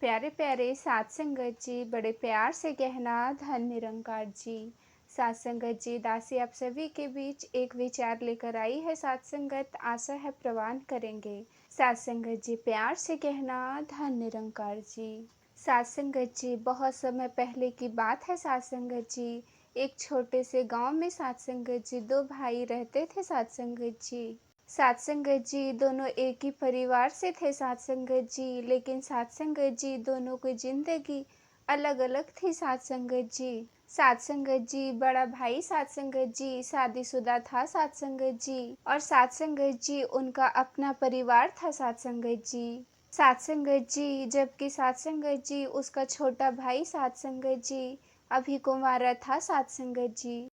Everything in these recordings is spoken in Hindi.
प्यारे प्यारे साथ संगत जी, बड़े प्यार से कहना धन निरंकार जी। साथ संगत जी, दासी आप सभी के बीच एक विचार लेकर आई है। साथ संगत आशा है प्रवान करेंगे। साथ संगत जी, प्यार से कहना धन निरंकार जी। साथ संगत जी, बहुत समय पहले की बात है। साथ संगत जी, एक छोटे से गांव में साथ संगत जी दो भाई रहते थे। साथ संगत जी, साथ संगत जी दोनों एक ही परिवार से थे। साथ संगत जी, लेकिन साथ संगत जी दोनों की जिंदगी अलग अलग थी। साथ संगत जी, साथ संगत जी बड़ा भाई साथ संगत जी शादीशुदा था। साथ संगत जी, और साथ संगत जी उनका अपना परिवार था। साथ संगत जी, साथ संगत जी, जबकि साथ संगत जी उसका छोटा भाई साथ संगत जी अभी कुंवारा था। साथ संगत जी,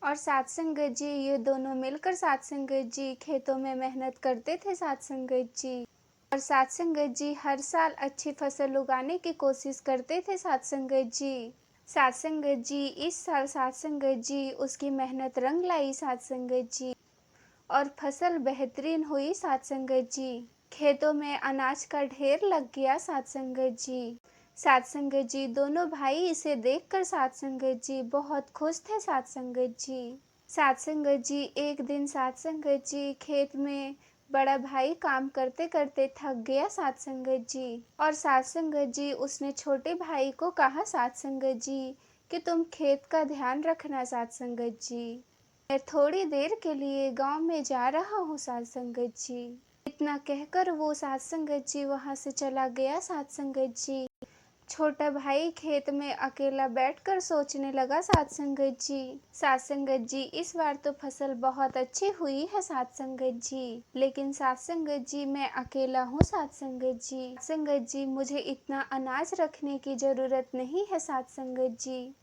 और साथ संगत जी ये दोनों मिलकर साथ संगत जी खेतों में मेहनत करते थे। साथ संगत जी, और साथ संगत जी हर साल अच्छी फसल उगाने की कोशिश करते थे। साथ संगत जी, साथ संगत जी इस साल साथ संगत जी उसकी मेहनत रंग लाई। साथ संगत जी, और फसल बेहतरीन हुई। साथ संगत जी, खेतों में अनाज का ढेर लग गया। साथ संगत जी, साथ संगत जी दोनों भाई इसे देखकर साथ संगत जी बहुत खुश थे। साथ संगत जी, साथ संगत जी एक दिन साथ संगत जी खेत में बड़ा भाई काम करते करते थक गया। साथ संगत जी, और साथ संगत जी उसने छोटे भाई को कहा। साथ संगत जी, कि तुम खेत का ध्यान रखना। साथ संगत जी, मैं थोड़ी देर के लिए गांव में जा रहा हूँ। साथ संगत जी, इतना कहकर वो साथ संगत जी वहां से चला गया। साथ संगत जी, छोटा भाई खेत में अकेला बैठकर सोचने लगा। साथ संगत जी, साथ संगत जी इस बार तो फसल बहुत अच्छी हुई है। साथ संगत जी, लेकिन साथ संगत जी मैं अकेला हूँ। साथ संगत जी, संगत जी मुझे इतना अनाज रखने की जरूरत नहीं है। साथ संगत जी,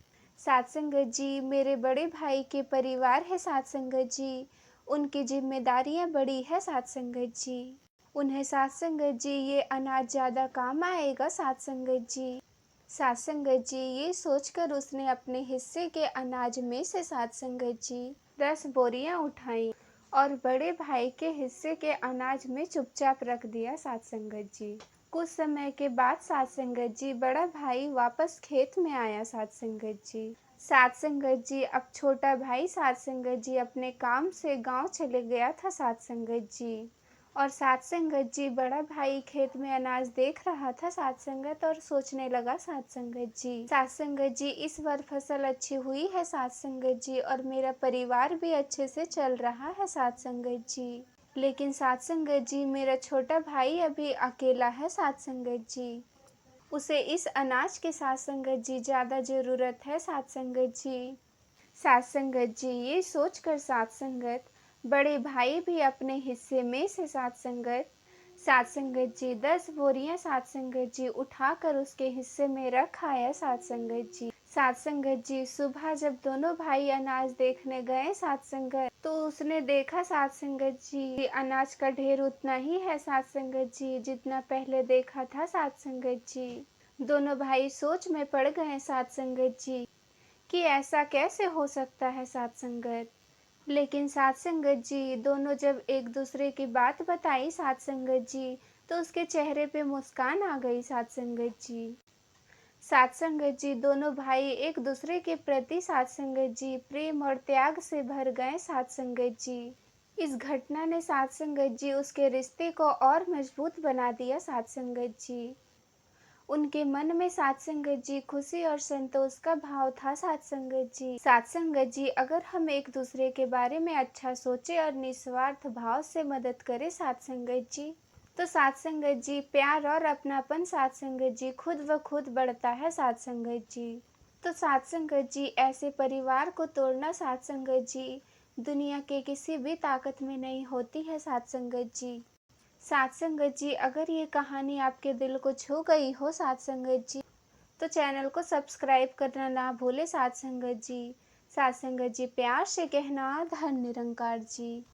साथ संगत जी मेरे बड़े भाई के परिवार है। साथ संगत जी, उनकी जिम्मेदारियां बड़ी है। साथ संगत जी, उन्हें साथ संगत जी ये अनाज ज्यादा काम आएगा। साथ संगत जी, साथ संगत जी ये सोचकर उसने अपने हिस्से के अनाज में से साथ संगत जी 10 बोरियां उठाई और बड़े भाई के हिस्से के अनाज में चुपचाप रख दिया। साथ संगत जी, कुछ समय के बाद साथ संगत जी बड़ा भाई वापस खेत में आया। साथ संगत जी, साथ संगत जी अब छोटा भाई साथ संगत जी अपने काम से गांव चले गया था। साथ संगत जी, और साथ संगत जी बड़ा भाई खेत में अनाज देख रहा था। साथ संगत, और सोचने लगा। साथ संगत जी, साथ संगत जी इस बार फसल अच्छी हुई है। साथ संगत जी, और मेरा परिवार भी अच्छे से चल रहा है। साथ संगत जी, लेकिन साथ संगत जी मेरा छोटा भाई अभी अकेला है। साथ संगत जी, उसे इस अनाज की साथ संगत जी ज्यादा जरूरत है। साथ संगत जी, साथ संगत जी ये सोचकर साथ संगत बड़े भाई भी अपने हिस्से में से साथ संगत जी 10 बोरियां साथ संगत जी उठाकर उसके हिस्से में रख आया। साथ संगत जी, साथ संगत जी सुबह जब दोनों भाई अनाज देखने गए साथ संगत, तो उसने देखा साथ संगत जी अनाज का ढेर उतना ही है। साथ संगत जी जितना पहले देखा था। साथ संगत जी, दोनों भाई सोच में पड़ गए। साथ संगत जी, कि ऐसा कैसे हो सकता है। साथ संगत, लेकिन साथ संगत जी दोनों जब एक दूसरे की बात बताई साथ संगत जी, तो उसके चेहरे पे मुस्कान आ गई। साथ संगत जी, साथ संगत जी दोनों भाई एक दूसरे के प्रति साथ संगत जी प्रेम और त्याग से भर गए। साथ संगत जी, इस घटना ने साथ संगत जी उसके रिश्ते को और मजबूत बना दिया। साथ संगत जी, उनके मन में साथ संगत जी खुशी और संतोष का भाव था। साथ संगत जी, साथ संगत जी अगर हम एक दूसरे के बारे में अच्छा सोचे और निस्वार्थ भाव से मदद करें साथ संगत जी, तो साथ संगत जी प्यार और अपनापन साथ संगत जी खुद ब खुद बढ़ता है। साथ संगत जी, तो साथ संगत जी ऐसे परिवार को तोड़ना साथ संगत जी दुनिया के किसी भी ताकत में नहीं होती है। साथ संगत जी, साथ संगत जी अगर ये कहानी आपके दिल को छू गई हो साथ संगत जी, तो चैनल को सब्सक्राइब करना ना भूले। साथ संगत जी, साथ संगत जी प्यार से कहना धन निरंकार जी।